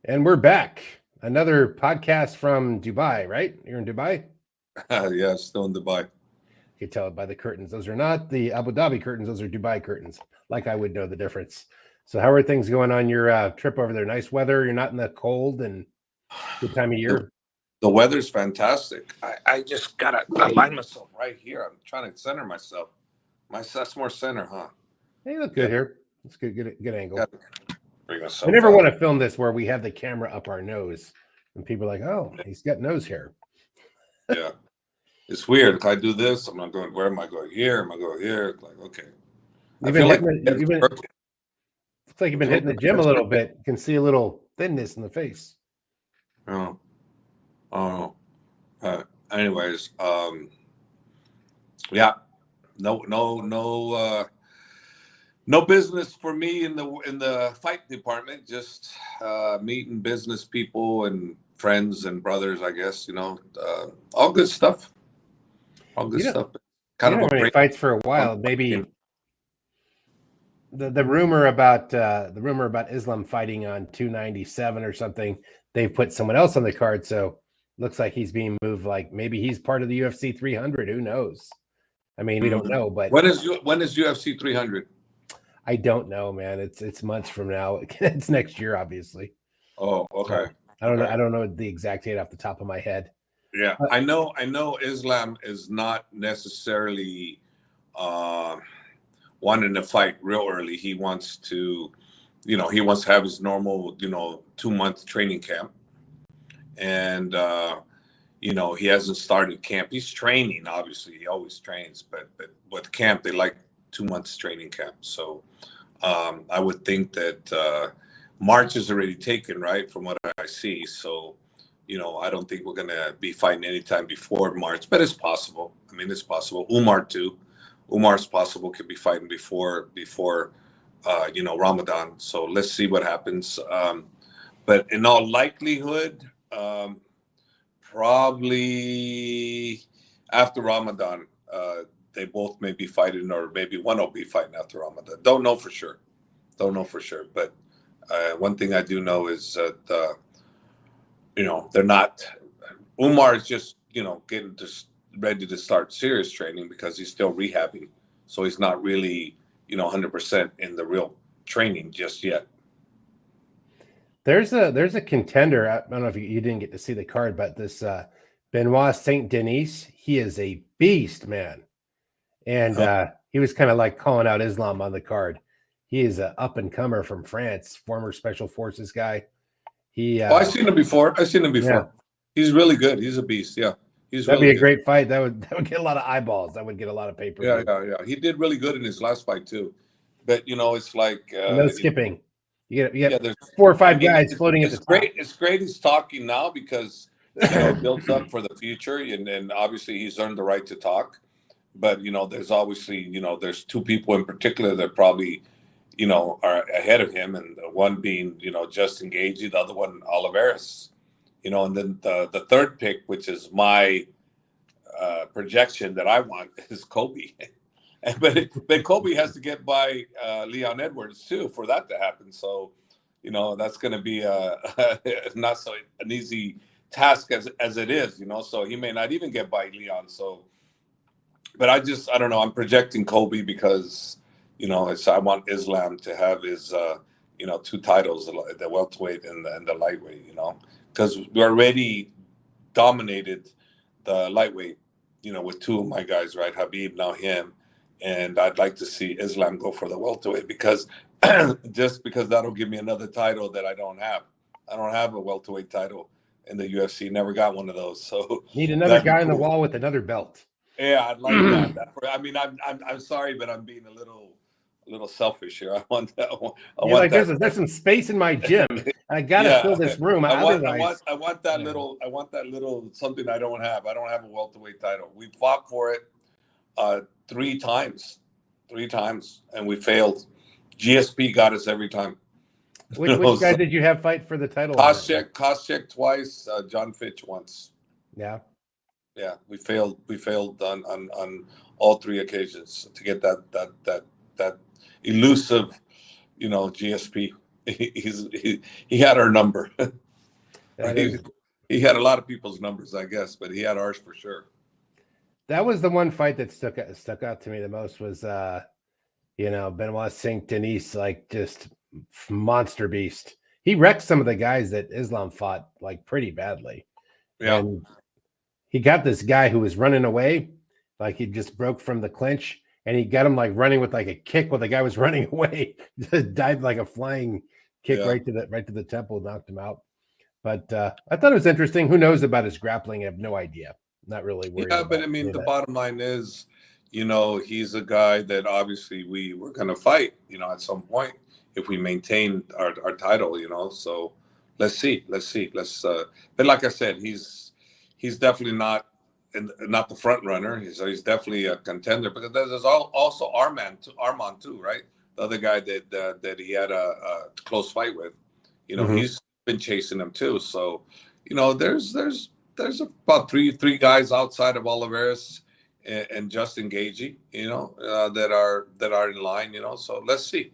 And we're back. Another podcast from Dubai, right? You're in Dubai? Yeah, still in Dubai. You can tell it by the curtains. Those are not the Abu Dhabi curtains, those are Dubai curtains. Like I would know the difference. So, how are things going on your trip over there? Nice weather. You're not in the cold and good time of The, year. the weather's fantastic. I just gotta align myself right here. I'm trying to center myself. That's more center, huh? Hey, you look Yeah, good here. It's good angle. gotta bring I myself never up. want to film this where we have the camera up our nose and people are like, oh, he's got nose hair. Yeah, it's weird. If I do this, I'm not going. Where am I going? Here? Am I going here? Like, okay. I You've been feel like hitting the, you've been circle. looks like you've I been feel hitting the gym a little bit. You can see a little thinness in the face. oh, oh. Anyways, yeah. No business for me in the fight department. Just meeting business people and friends and brothers. I guess all good stuff. All good You know, stuff. you Kind don't of have a any break. fights for a while. Maybe the rumor about Islam fighting on 297 or something. They've put someone else on the card, so looks like he's being moved. Like maybe he's part of the UFC 300. Who knows? I mean, we don't know, but When is UFC 300? I don't know, man. It's months from now. It's next year, obviously. Oh, okay, So I don't know. okay. I don't know the exact date off the top of my head. Yeah, Uh, I know. I know. Islam is not necessarily uh, wanting to fight real early. He wants to, he wants to have his normal, 2 month training camp, and he hasn't started camp. He's training, obviously. He always trains, but with camp, they like 2 months training camp. So I would think that March is already taken, right, from what I see. So, I don't think we're gonna be fighting anytime before March, but it's possible. I mean, it's possible. Umar too. Umar's possible could be fighting before Ramadan. So let's see what happens. But in all likelihood, probably after Ramadan, they both may be fighting, or maybe one will be fighting after Ramadan. Don't know for sure. Don't know for sure. But one thing I do know is that they're not. Umar is just getting just ready to start serious training because he's still rehabbing, so he's not really 100% in the real training just yet. there's a contender. I don't know if you didn't get to see the card, but this Benoit Saint-Denis, he is a beast, man. And he was kind of like calling out Islam on the card. He is an up and comer from France, former special forces guy. He Oh, I've seen him before. I've seen him yeah, before. He's really good. He's a beast. Yeah, he's that'd be really a good. great fight. That would get a lot of eyeballs. That would get a lot of pay per Yeah, view. yeah, yeah. He did really good in his last fight too. But it's like No skipping. You yeah. get There's, 4 or 5 mean, guys floating at the it's top. great. It's great. He's talking now because it builds up for the future, and obviously he's earned the right to talk. But there's obviously there's two people in particular that probably are ahead of him, and one being Justin Gagey, the other one Oliveras. And then the third pick, which is my projection that I want, is Kobe. but Kobe has to get by Leon Edwards too for that to happen. So that's going to be not so an easy task as it is. So he may not even get by Leon. So, but I don't know. I'm projecting Kobe because I want Islam to have his two titles, the welterweight and the lightweight. Because we already dominated the lightweight. With two of my guys, right? Habib, now him. And I'd like to see Islam go for the welterweight because because that'll give me another title that I don't have. I don't have a welterweight title in the UFC. Never got one of those. So Need another that'd be guy on the cool. wall with another belt. Yeah, I'd like that. I mean, I'm sorry, but I'm being a little selfish here. I want that. I You're want like, that. there's some space in my gym. I gotta Yeah, fill this room. Otherwise, I want that yeah. little something I don't have. I don't have a welterweight title. We fought for it 3 times, and we failed. GSP got us every time. Which guy So, did you have fight for the title on that one? Koscheck twice, John Fitch once. Yeah. Yeah, we failed. We failed on all 3 occasions to get that elusive, GSP. he had our number. That he, is he had a lot of people's numbers, I guess, but he had ours for sure. that was the one fight that stuck out to me the most was Benoit Saint-Denis, like just monster beast. He wrecked some of the guys that Islam fought like pretty badly. Yeah. And he got this guy who was running away, like he just broke from the clinch, and he got him like running with like a kick while the guy was running away. Just dived like a flying kick Yeah. right to the temple, knocked him out. But I thought it was interesting. Who knows about his grappling? I have no idea. Not really worried. Yeah, but I mean, the bottom line is, he's a guy that obviously we were going to fight, at some point if we maintain our title, So let's see. But like I said, he's definitely not the front runner. He's definitely a contender. But there's also Armand too, right? The other guy that he had a close fight with. He's been chasing him too. So, there's about three guys outside of Oliveras and Justin Gagey, that are in line, So let's see.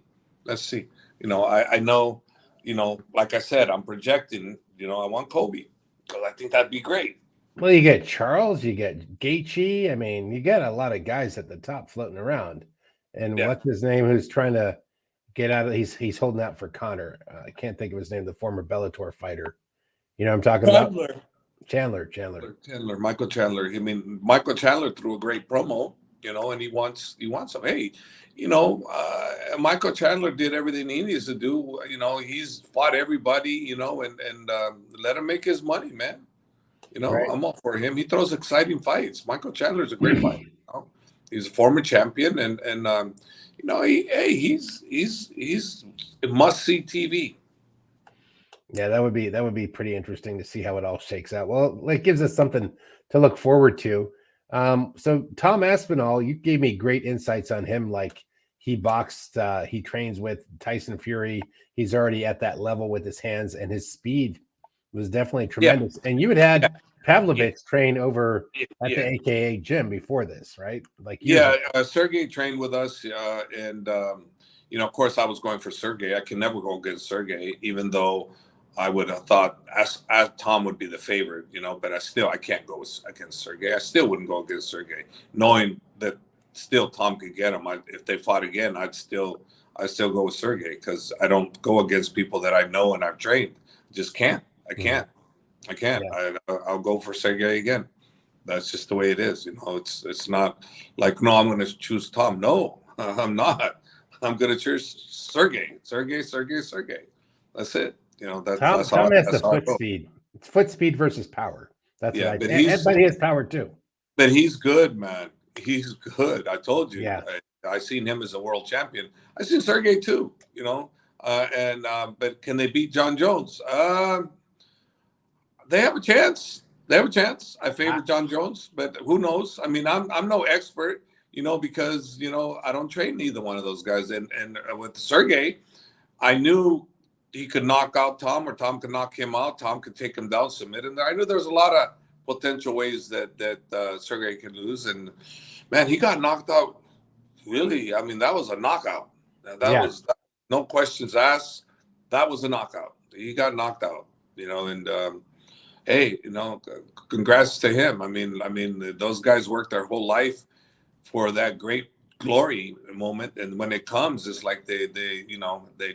I know, like I said, I'm projecting. I want Kobe because I think that'd be great. Well, you get Charles, you get Gaethje. I mean, you got a lot of guys at the top floating around. And what's his name? Who's trying to get out of? He's holding out for Connor. I can't think of his name. The former Bellator fighter. You know what I'm talking about? Chandler. Michael Chandler. I mean, Michael Chandler threw a great promo, and he wants some. Hey, Michael Chandler did everything he needs to do. He's fought everybody, and let him make his money, man. Right. I'm all for him. He throws exciting fights. Michael Chandler's a great fighter. He's a former champion, and he's must see TV. Yeah, that would be pretty interesting to see how it all shakes out. Well, it gives us something to look forward to. So Tom Aspinall, you gave me great insights on him. Like he boxed, he trains with Tyson Fury. He's already at that level with his hands, and his speed was definitely tremendous. Yeah. And you had Pavlovich train over at the AKA gym before this, right? Like Sergey trained with us, and of course I was going for Sergey. I can never go against Sergey, even though I would have thought as Tom would be the favorite, but I can't go against Sergey. I still wouldn't go against Sergey, knowing that still Tom could get him. If they fought again, I'd still go with Sergey because I don't go against people that I know and I've trained. Just can't. I can't. Yeah. I'll go for Sergey again. That's just the way it is. It's not like, no, I'm going to choose Tom. No, I'm not. I'm going to choose Sergey. That's it. Tom has the foot speed. It's foot speed versus power. That's but he has power too. But he's good, man. He's good. I told you. Yeah. I seen him as a world champion. I seen Sergey too. But can they beat John Jones? They have a chance. I favor John Jones, but who knows? I mean, I'm no expert, because I don't train either one of those guys. And with Sergey, I knew he could knock out Tom, or Tom could knock him out. Tom could take him down, submit him. I knew there was a lot of potential ways that Sergey could lose. And man, he got knocked out. Really, I mean, that was a knockout. That was no questions asked. That was a knockout. He got knocked out. And hey, congrats to him. I mean, those guys worked their whole life for that great glory moment, and when it comes, it's like they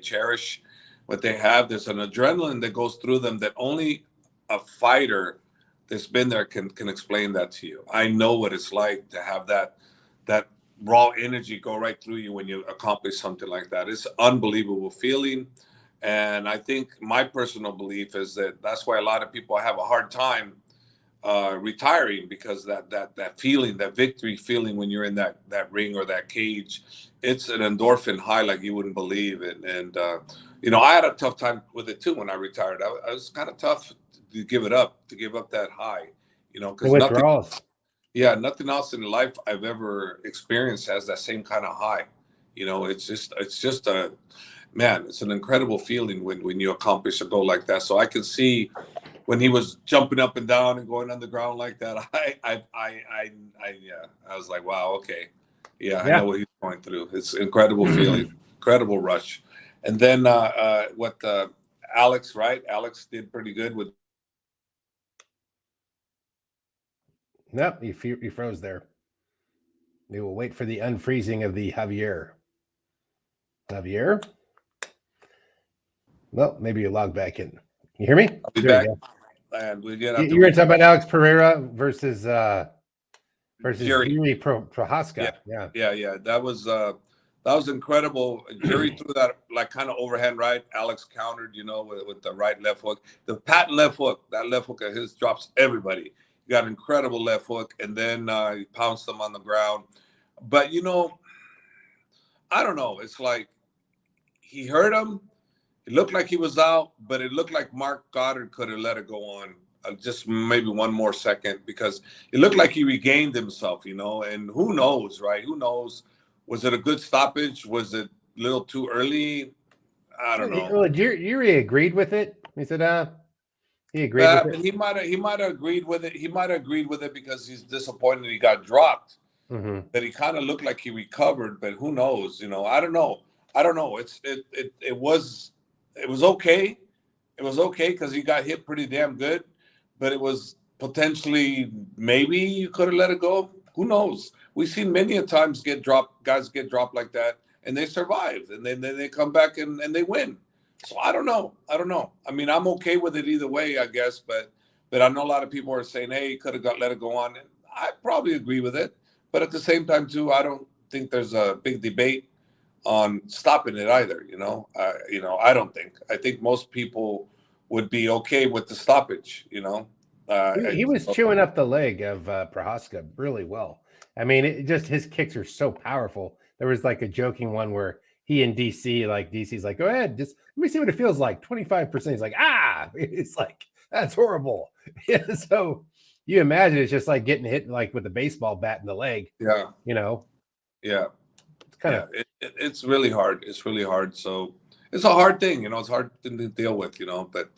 cherish what they have. There's an adrenaline that goes through them that only a fighter that's been there can explain that to you. I know what it's like to have that raw energy go right through you when you accomplish something like that. It's an unbelievable feeling. And I think my personal belief is that's why a lot of people have a hard time retiring, because that feeling, that victory feeling when you're in that ring or that cage, it's an endorphin high like you wouldn't believe it. And I had a tough time with it too when I retired. I was kind of tough to give up that high, because nothing else in life I've ever experienced has that same kind of high. It's just a man. It's an incredible feeling when you accomplish a goal like that. So I can see when he was jumping up and down and going on the ground like that. I was like, wow, okay, I know what he's going through. It's incredible feeling, incredible rush. And then Alex, right? Alex did pretty good with. Nope, you froze there. We will wait for the unfreezing of the Javier. Javier? Well, maybe you log back in. You hear me? I'll be There back. you go. And we get. You're going to talk about Alex Pereira versus Jerry. Yuri Prochazka. Yeah. That was incredible. Jerry threw that like kind of overhand right. Alex countered, with the right left hook. The patent left hook, that left hook of his drops everybody. He got an incredible left hook, and then he pounced them on the ground. But I don't know. It's like he hurt him. It looked like he was out, but it looked like Mark Goddard could have let it go on just maybe one more second, because it looked like he regained himself, and who knows, right? Who knows? Was it a good stoppage? Was it a little too early? I don't know. Well, Yuri agreed with it. He said, he agreed with it. He might have agreed with it. He might have agreed with it because he's disappointed he got dropped. Mm-hmm. That he kind of looked like he recovered, but who knows? I don't know. It was okay. It was okay because he got hit pretty damn good, but it was potentially maybe you could have let it go. Who knows? We've seen many a times guys get dropped like that, and they survive, and then they come back and they win. So I don't know. I mean, I'm okay with it either way, I guess, but I know a lot of people are saying, hey, you could have let it go on. And I probably agree with it. But at the same time, too, I don't think there's a big debate on stopping it either. I don't think. I think most people would be okay with the stoppage. He was chewing up the leg of Prochazka really well. I mean, his kicks are so powerful. There was like a joking one where he and DC's like, go ahead, just let me see what it feels like. 25%. He's like, it's like, that's horrible. Yeah, so you imagine it's just like getting hit like with a baseball bat in the leg. Yeah. Yeah. It's kind of it's really hard. It's really hard. So it's a hard thing, it's hard to deal with, but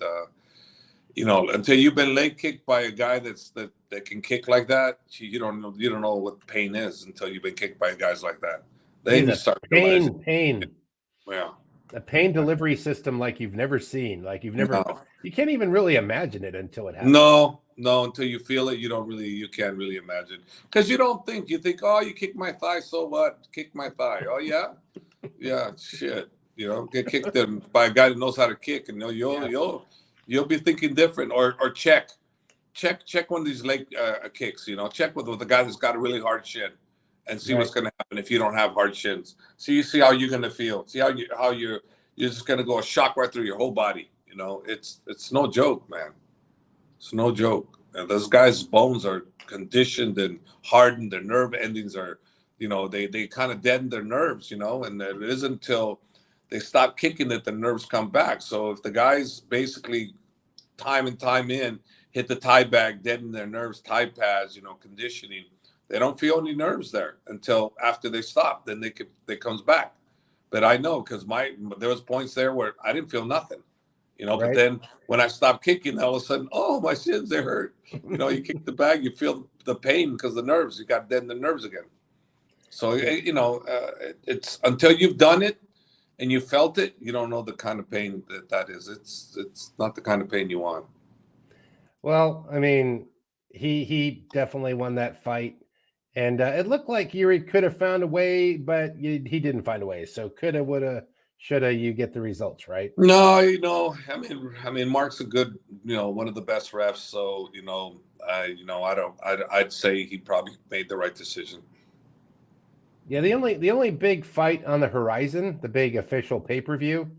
until you've been leg kicked by a guy that can kick like that, you don't know what pain is until you've been kicked by guys like that. Then you start pain. Yeah. A pain delivery system like you've never seen, you can't even really imagine it until it happens. No, until you feel it, you can't really imagine. Because you think, oh, you kicked my thigh, so what? Kick my thigh. Oh yeah? Yeah, shit. Get kicked by a guy that knows how to kick, and you'll be thinking different. Or check one of these leg kicks, check with a guy that's got a really hard shin. And see what's going to happen if you don't have hard shins. So you see how you're going to feel. See how you're just going to go a shock right through your whole body. It's no joke, man. It's no joke. And those guys' bones are conditioned and hardened. Their nerve endings are, they kind of deaden their nerves, and it isn't until they stop kicking that the nerves come back. So if the guys basically time and time in hit the tie bag, deaden their nerves, tie pads, conditioning, they don't feel any nerves there until after they stop. Then they comes back. But I know because there was points there where I didn't feel nothing, Right. But then when I stopped kicking, all of a sudden, oh, my shins, they hurt. You kick the bag, you feel the pain because the nerves. You got dead in the nerves again. So it's until you've done it and you felt it, you don't know the kind of pain that is. It's not the kind of pain you want. Well, I mean, he definitely won that fight. And it looked like Yuri could have found a way, but he didn't find a way. So coulda, woulda, shoulda, you get the results, right? No, I mean, Mark's a good, one of the best refs. So, I'd say he probably made the right decision. Yeah, the only big fight on the horizon, the big official pay-per-view,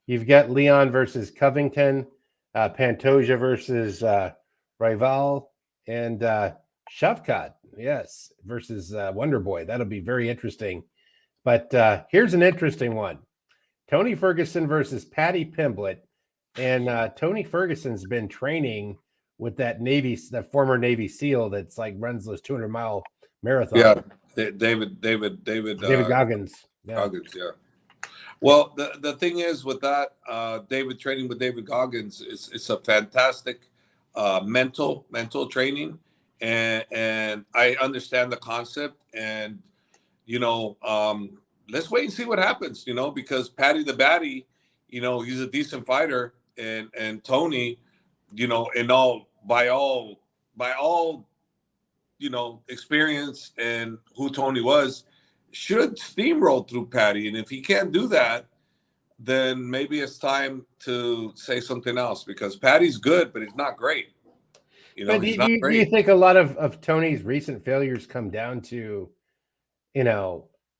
you've got Leon versus Covington, Pantoja versus Rival, and Shavkat, yes, versus Wonder Boy. That'll be very interesting. But here's an interesting one. Tony Ferguson versus Patty Pimblett. And Tony Ferguson's been training with that former Navy SEAL that's like runs those 200-mile marathons. Yeah, David Goggins. Yeah. Goggins, yeah. Well, the thing is with that, David training with David Goggins, it's a fantastic mental training. And I understand the concept, and let's wait and see what happens, because Patty the Batty he's a decent fighter, and Tony, in all by all experience and who Tony was, should steamroll through Patty. And if he can't do that, then maybe it's time to say something else, because Patty's good, but he's not great. But He's do not you great. think a lot of Tony's recent failures come down to, and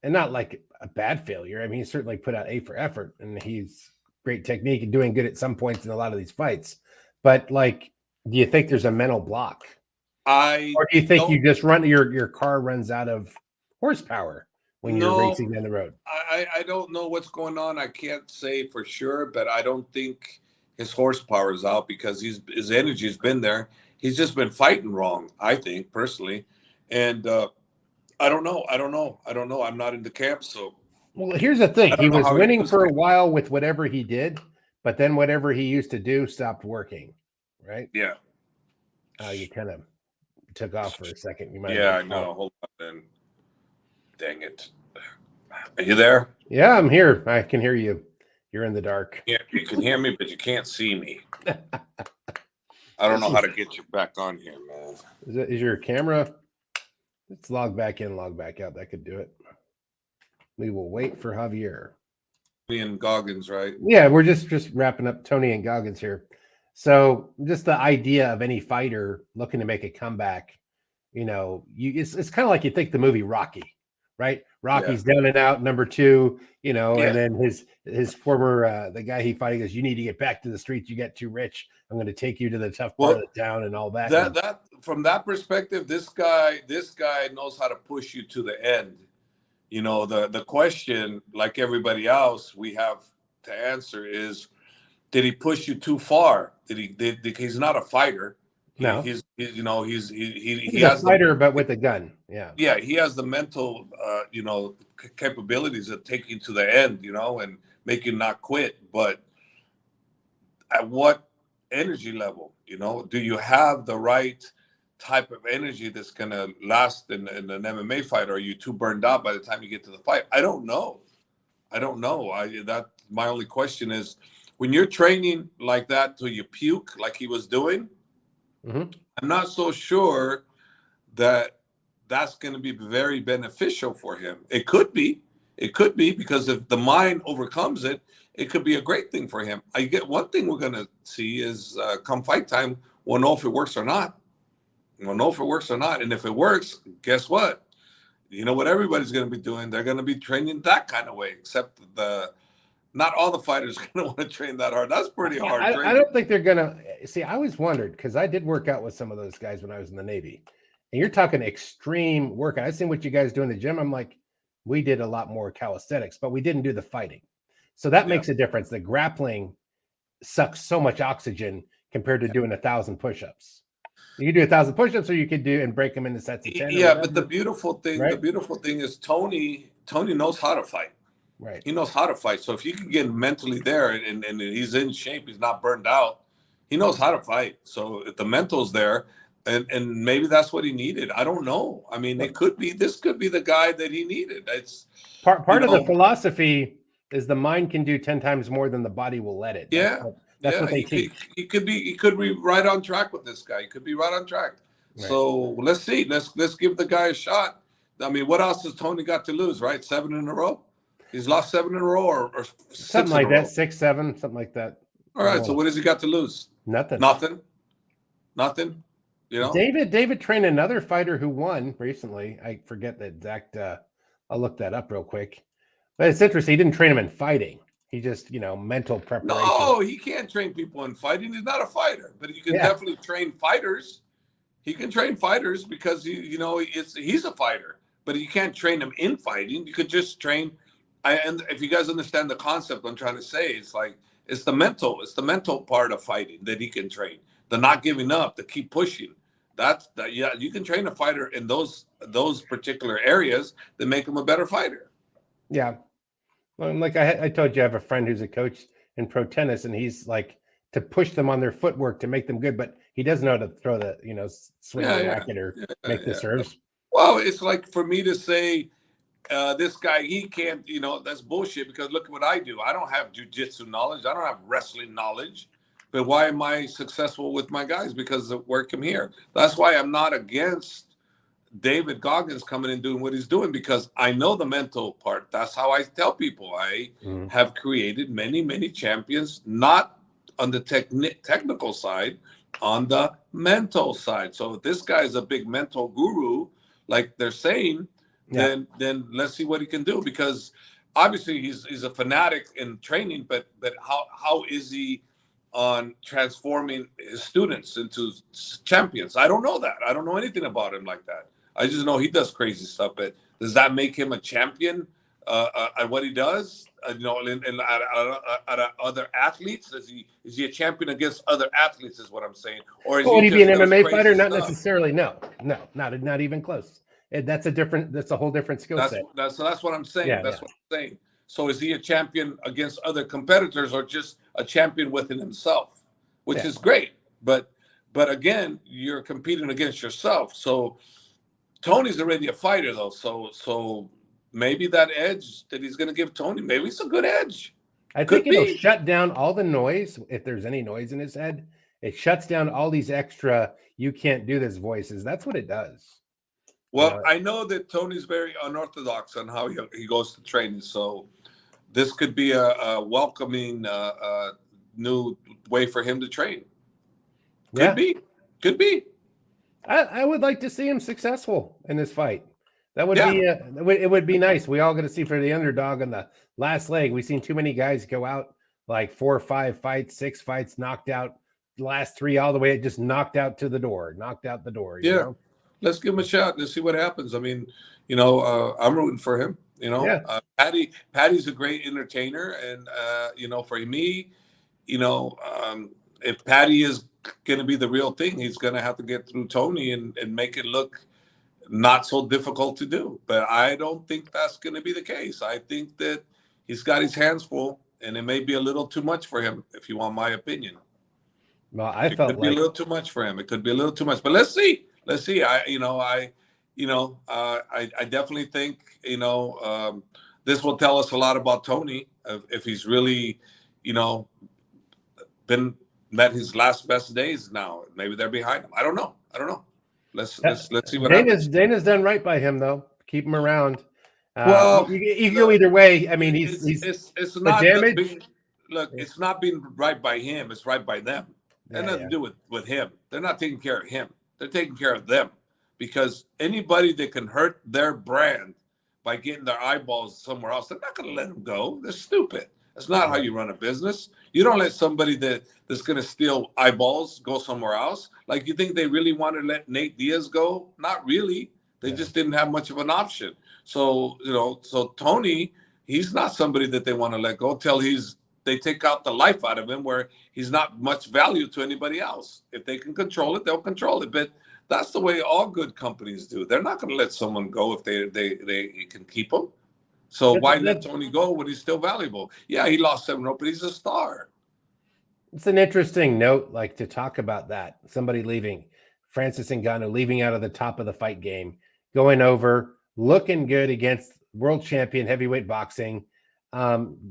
not like a bad failure? I mean, he certainly put out A for effort, and he's great technique and doing good at some points in a lot of these fights. But like, do you think there's a mental block? Or do you think you just your car runs out of horsepower when you're racing down the road? I don't know what's going on. I can't say for sure, but I don't think his horsepower is out, because his energy's been there. He's just been fighting wrong, I think, personally. And I don't know. I'm not in the camp, so. Well, here's the thing. He was winning for a while with whatever he did, but then whatever he used to do stopped working, right? Yeah. You kind of took off for a second. You might. Yeah, I know. Hold on then. Dang it. Are you there? Yeah, I'm here. I can hear you. You're in the dark. Yeah, you can hear me, but you can't see me. I don't know how to get you back on here, man. Is your camera? Let's log back in, log back out. That could do it. We will wait for Javier. Tony and Goggins, right? Yeah, we're just wrapping up Tony and Goggins here. So just the idea of any fighter looking to make a comeback, it's kind of like you think the movie Rocky, right? Rocky's down and out, number 2, and then his former the guy he fighting goes, "You need to get back to the streets. You get too rich. I'm going to take you to the tough part of the town," and all that. That from that perspective, this guy knows how to push you to the end. The question, like everybody else, we have to answer is, did he push you too far? He's not a fighter. No, he he's has a fighter, but with a gun. Yeah, he has the mental, capabilities of taking to the end, and make you not quit. But at what energy level? Do you have the right type of energy that's going to last in an MMA fight? Or are you too burned out by the time you get to the fight? I don't know. That my only question is, when you're training like that till you puke, like he was doing, I'm not so sure that that's going to be very beneficial for him. It could be, because if the mind overcomes it, it could be a great thing for him. I get one thing we're going to see is come fight time, we'll know if it works or not. And if it works, guess what? You know what everybody's going to be doing? They're going to be training that kind of way, except not all the fighters are going to want to train that hard. That's pretty hard. I don't think they're going to. See, I always wondered, because I did work out with some of those guys when I was in the Navy. And you're talking extreme workout. I've seen what you guys do in the gym. I'm like, we did a lot more calisthenics, but we didn't do the fighting. So that makes a difference. The grappling sucks so much oxygen compared to doing 1,000 push-ups. You can do 1,000 push-ups, or you could do and break them into sets of 10. Yeah, but the beautiful thing is Tony knows how to fight. Right. He knows how to fight. So if you can get mentally there and he's in shape, he's not burned out, he knows how to fight. So if the mental's there, and maybe that's what he needed. I don't know. I mean, this could be the guy that he needed. It's part of the philosophy is the mind can do 10 times more than the body will let it. That's what they teach. He could be right on track with this guy. He could be right on track. Right. So let's see. Let's give the guy a shot. I mean, what else has Tony got to lose, right? 7 in a row? He's lost 7 in a row, or something like that, 6, 7, something like that. All right. So what has he got to lose? Nothing. David trained another fighter who won recently. I forget the exact. I'll look that up real quick. But it's interesting. He didn't train him in fighting. He just, mental preparation. No, he can't train people in fighting. He's not a fighter, but he can definitely train fighters. He can train fighters because he's a fighter, but you can't train him in fighting. You could just train. And if you guys understand the concept I'm trying to say, it's the mental part of fighting that he can train. The not giving up, the keep pushing. You can train a fighter in those particular areas that make him a better fighter. Yeah. Well, like I told you, I have a friend who's a coach in pro tennis, and he's like to push them on their footwork to make them good, but he doesn't know how to throw the swing the racket or make the serves. Well, it's like for me to say, this guy, he can't, that's bullshit because look at what I do. I don't have jujitsu knowledge. I don't have wrestling knowledge. But why am I successful with my guys? Because of work him here. That's why I'm not against David Goggins coming and doing what he's doing, because I know the mental part. That's how I tell people. I have created many, many champions, not on the technical side, on the mental side. So if this guy is a big mental guru, like they're saying, then let's see what he can do, because obviously he's a fanatic in training, but how is he on transforming his students into champions? I don't know that. I don't know anything about him like that. I just know he does crazy stuff. But does that make him a champion at what he does? And other athletes? Is he a champion against other athletes? Is what I'm saying. Or is would he be an does MMA crazy fighter? Not stuff? necessarily. No, not even close. That's a whole different skill set. That's what I'm saying. Yeah, That's what I'm saying. So is he a champion against other competitors, or just a champion within himself, which is great. But again, you're competing against yourself. So Tony's already a fighter, though. So maybe that edge that he's going to give Tony, maybe it's a good edge. I think it'll shut down all the noise. If there's any noise in his head, it shuts down all these extra "you can't do this" voices. That's what it does. Well, I know that Tony's very unorthodox on how he goes to training. So this could be a welcoming new way for him to train. Could be. I would like to see him successful in this fight. That would be it would be nice. We all got to see for the underdog on the last leg. We've seen too many guys go out like 4 or 5 fights, 6 fights, knocked out, the last 3 all the way, just knocked out the door. You know? Let's give him a shot. Let's see what happens. I mean, I'm rooting for him. Patty's a great entertainer, and for me, if Patty is going to be the real thing, he's going to have to get through Tony and make it look not so difficult to do. But I don't think that's going to be the case. I think that he's got his hands full, and it may be a little too much for him, if you want my opinion. Well, it could be a little too much for him. It could be a little too much, but let's see. I definitely think this will tell us a lot about Tony if he's really met his last best days now. Maybe they're behind him. I don't know. Let's see what happens. Dana's done right by him, though. Keep him around. Well, you go either way. I mean, it's not damage. Look, it's not being right by him. It's right by them. It has nothing to do with him. They're not taking care of him. They're taking care of them, because anybody that can hurt their brand by getting their eyeballs somewhere else, they're not going to let them go. They're stupid. That's not how you run a business. You don't let somebody that's going to steal eyeballs go somewhere else. Like, you think they really want to let Nate Diaz go? Not really. They just didn't have much of an option. So, so Tony, he's not somebody that they want to let go till they take out the life out of him, where he's not much value to anybody else. If they can control it, they'll control it. But that's the way all good companies do. They're not going to let someone go if they can keep them. So why let Tony go when he's still valuable? Yeah, he lost 7 rounds, but he's a star. It's an interesting note, like, to talk about that. Somebody leaving, Francis Ngannou leaving out of the top of the fight game, going over, looking good against world champion heavyweight boxing.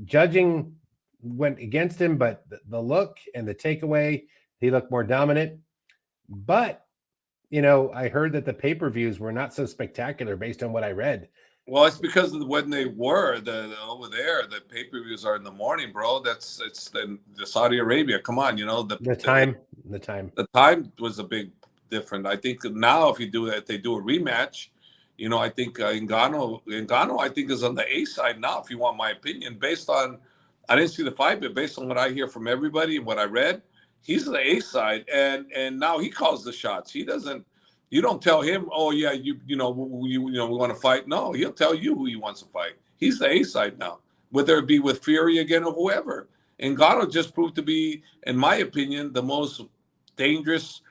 Judging went against him, but the look and the takeaway, he looked more dominant. But, I heard that the pay-per-views were not so spectacular based on what I read. Well, it's because of when they were over there. The pay-per-views are in the morning, bro. It's the Saudi Arabia. Come on, the time was a big difference. I think now if they do a rematch, I think Ngannou I think is on the A side now. If you want my opinion, based on, I didn't see the fight, but based on what I hear from everybody and what I read, he's the A side, and now he calls the shots. He doesn't. You don't tell him, oh yeah, we want to fight. No, he'll tell you who he wants to fight. He's the A side now, whether it be with Fury again or whoever. Ngannou just proved to be, in my opinion, the most dangerous,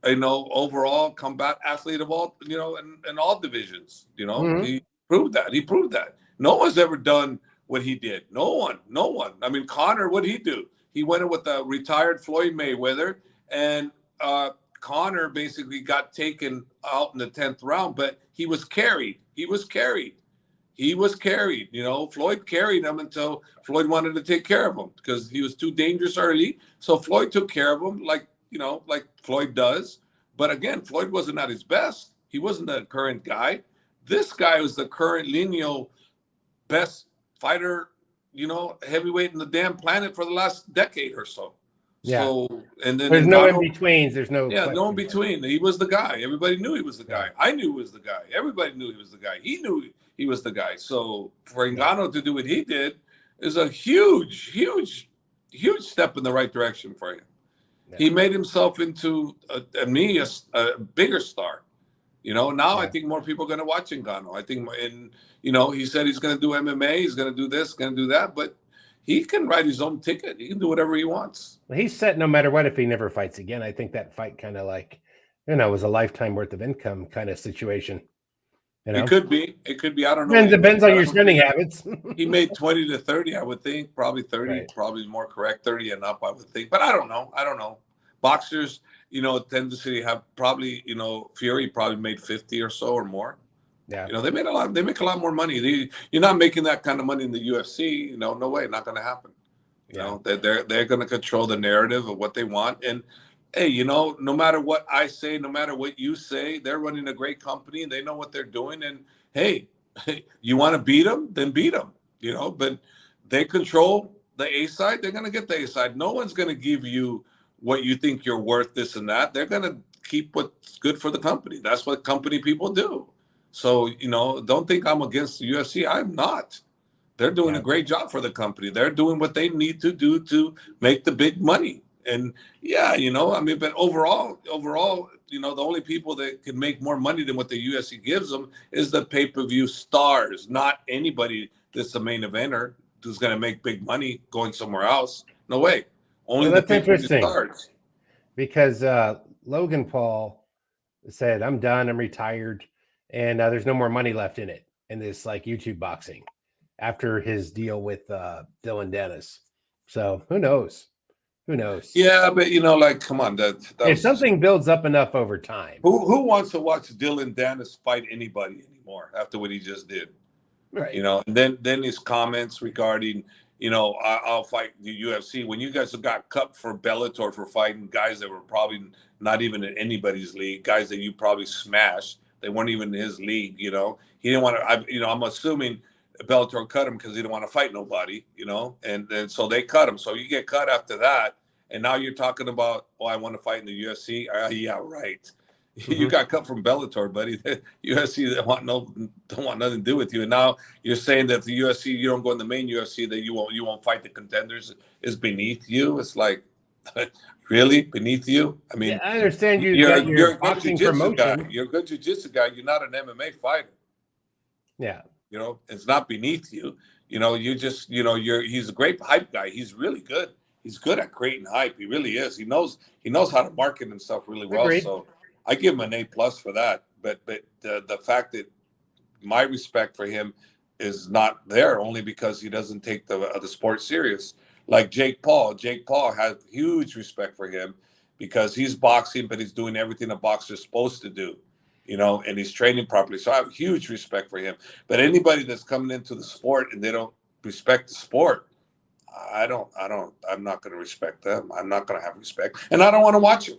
overall combat athlete of all, in all divisions. He proved that. No one's ever done what he did. No one. I mean, Conor, what'd he do? He went in with a retired Floyd Mayweather, and Conor basically got taken out in the 10th round, but he was carried. he was carried. Floyd carried him until Floyd wanted to take care of him because he was too dangerous early. So Floyd took care of him like Floyd does. But again, Floyd wasn't at his best. He wasn't the current guy. This guy was the current lineal best fighter, heavyweight in the damn planet for the last decade or so. Yeah. So, and then there's no in betweens. There's no. Yeah, no in between. He was the guy. Everybody knew he was the guy. I knew he was the guy. Everybody knew he was the guy. He knew he was the guy. So for Ngannou to do what he did is a huge, huge, huge step in the right direction for him. Yeah. He made himself into a bigger star. Now I think more people are going to watch Ngannou. I think, he said he's going to do MMA. He's going to do this, going to do that, but he can write his own ticket. He can do whatever he wants. Well, he's set no matter what if he never fights again. I think that fight kind of was a lifetime worth of income kind of situation. It could be. I don't know. It depends on your spending habits. He made 20 to 30, I would think. Probably 30, right. Probably more correct. 30 and up, I would think. But I don't know. Boxers, tend to have probably, Fury probably made 50 or so or more. Yeah. They make a lot more money. You're not making that kind of money in the UFC. No way, not going to happen. They're going to control the narrative of what they want. And hey, no matter what I say, no matter what you say, they're running a great company. They know what they're doing. And hey, you want to beat them, then beat them. But they control the A side. They're going to get the A side. No one's going to give you what you think you're worth, this and that. They're going to keep what's good for the company. That's what company people do. So, don't think I'm against the UFC. I'm not. They're doing a great job for the company. They're doing what they need to do to make the big money. And but overall, the only people that can make more money than what the UFC gives them is the pay-per-view stars, not anybody that's the main eventer who's going to make big money going somewhere else. No way. Only the pay-per-view stars. Because Logan Paul said, I'm done, I'm retired. And there's no more money left in it, in this YouTube boxing after his deal with Dillon Danis. So who knows? Yeah, but come on, if something builds up enough over time. Who wants to watch Dillon Danis fight anybody anymore after what he just did? Right. And then his comments regarding, I'll fight the UFC. When you guys got cut for Bellator for fighting guys that were probably not even in anybody's league, guys that you probably smashed. They weren't even in his league, He didn't want to, I'm assuming Bellator cut him because he didn't want to fight nobody, and so they cut him. So you get cut after that. And now you're talking about, I want to fight in the UFC. Yeah, right. Mm-hmm. You got cut from Bellator, buddy. The UFC don't want nothing to do with you. And now you're saying that the UFC, you don't go in the main UFC, that you won't fight the contenders is beneath you. It's like, really beneath you? I mean, I understand you're a good jiu-jitsu guy. You're a good jiu-jitsu guy. You're not an MMA fighter. Yeah. It's not beneath you. You just, he's a great hype guy. He's really good. He's good at creating hype. He really is. He knows how to market himself really well. Agreed. So I give him an A+ for that. But the fact that my respect for him is not there only because he doesn't take the sport serious. Like Jake Paul. Jake Paul has huge respect for him because he's boxing, but he's doing everything a boxer's supposed to do, and he's training properly. So I have huge respect for him. But anybody that's coming into the sport and they don't respect the sport, I'm not going to respect them. I'm not going to have respect. And I don't want to watch him.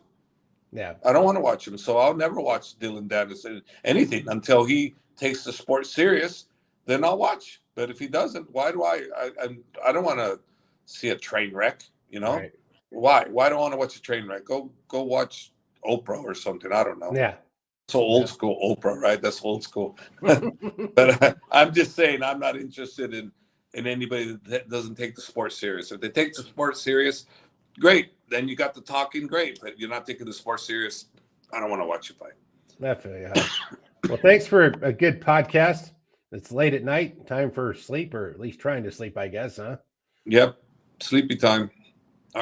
Yeah. I don't want to watch him. So I'll never watch Dillon Danis anything until he takes the sport serious. Then I'll watch. But if he doesn't, why do I don't want to see a train wreck, Right. Why do I want to watch a train wreck? Go watch Oprah or something. I don't know. Yeah. So old school Oprah, right? That's old school. But I'm just saying I'm not interested in anybody that doesn't take the sport serious. If they take the sport serious, great. Then you got the talking, great. But you're not taking the sport serious, I don't want to watch you fight. Definitely. Well, thanks for a good podcast. It's late at night, time for sleep, or at least trying to sleep, I guess, huh? Yep. Sleepy time.